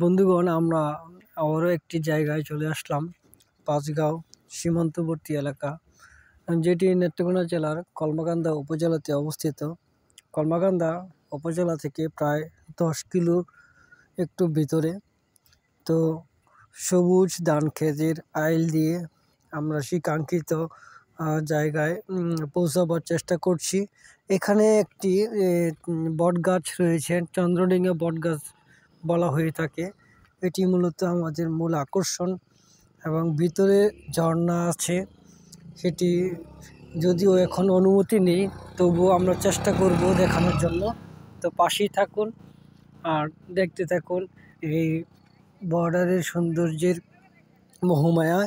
বন্ধুগণ, আমরা আবারও একটি জায়গায় চলে আসলাম, পাঁচগাঁও সীমান্তবর্তী এলাকা, যেটি নেত্রকোনা জেলার কলমাকান্দা উপজেলাতে অবস্থিত। কলমাকান্দা উপজেলা থেকে প্রায় 10 কিলো একটু ভিতরে। তো সবুজ ধান ক্ষেতের আইল দিয়ে আমরা সেই কাঙ্ক্ষিত জায়গায় পৌঁছাবার চেষ্টা করছি। এখানে একটি বট গাছ রয়েছে, চন্দ্রডিঙ্গা বট গাছ বলা হয়ে থাকে। এটি মূলত আমাদের মূল আকর্ষণ এবং ভিতরে ঝর্ণা আছে, সেটি যদিও এখন অনুমতি নেই, তবুও আমরা চেষ্টা করব দেখানোর জন্য। তো পাশেই থাকুন আর দেখতে থাকুন এই বর্ডারের সৌন্দর্যের মোহমায়া,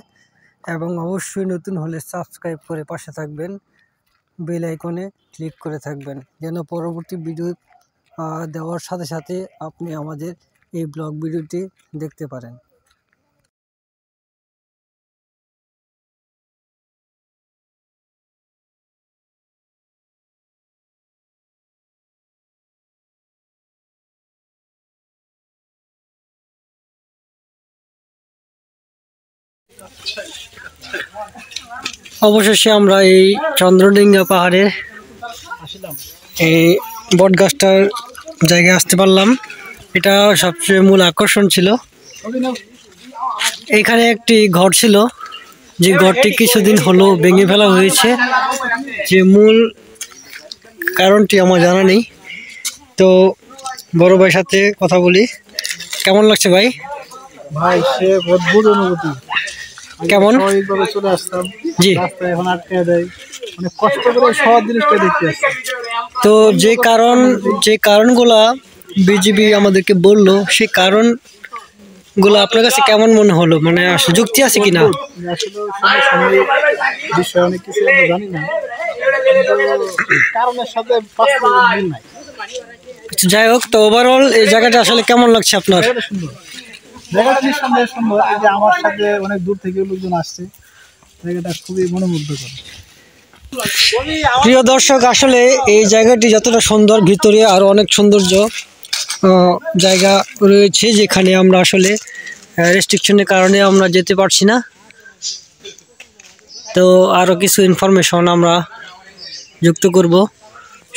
এবং অবশ্যই নতুন হলে সাবস্ক্রাইব করে পাশে থাকবেন, বেল আইকনে ক্লিক করে থাকবেন, যেন পরবর্তী ভিডিও দেওয়ার সাথে সাথে আপনি আমাদের এই ব্লগ ভিডিওটি দেখতে পারেন। অবশেষে আমরা এই চন্দ্রডিঙ্গা পাহাড়ে এই বট গাছটার জায়গায় আসতে পারলাম। এটা সবচেয়ে মূল আকর্ষণ ছিল। এখানে একটি ঘর ছিল, যে ঘরটি কিছুদিন হলো ভেঙে ফেলা হয়েছে। যে মূল কারণটি আমার জানা নেই। তো বড় ভাইয়ের সাথে কথা বলি। কেমন লাগছে ভাই? ভাই সে অদ্ভুত অনুভূতি। কেমন? স্বাভাবিকভাবে চলে আসতাম, জি, রাস্তায় এখন আটকে দেয়, অনেক কষ্ট করে সব জিনিসটা দেখতে আসছি। তো যে কারণগুলা বিজিবি আমাদেরকে বললো, সেই কারণগুলো আপনার কাছে কেমন মনে হলো? মানে যুক্তি আছে কিনা? আসলে সময় বিষয়ে অনেক কিছু আমরা জানি না, কারণের সাথে বাস্তবের মিল নাই। যাই হোক, তো ওভারঅল এই জায়গাটা আসলে কেমন লাগছে আপনার? জায়গাটা সুন্দর, জায়গাটা নিঃসন্দেহে সুন্দর। এই যে আমার সাথে অনেক দূর থেকে লোকজন আসছে, জায়গাটা খুবই মনোমুগ্ধকর। প্রিয় দর্শক, আসলে এই জায়গাটি যতটা সুন্দর, ভিতরে আরো অনেক সৌন্দর্য জায়গা রয়েছে, যেখানে আমরা আসলে রেস্ট্রিকশনের কারণে আমরা যেতে পারছি না। তো আরো কিছু ইনফরমেশন আমরা যুক্ত করব,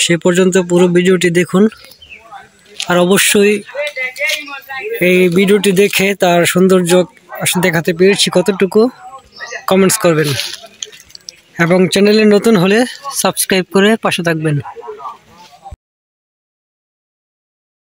সে পর্যন্ত পুরো ভিডিওটি দেখুন। আর অবশ্যই এই ভিডিওটি দেখে তার সৌন্দর্য দেখাতে পেরেছি কতটুকু কমেন্টস করবেন, এবং চ্যানেলে নতুন হলে সাবস্ক্রাইব করে পাশে থাকবেন।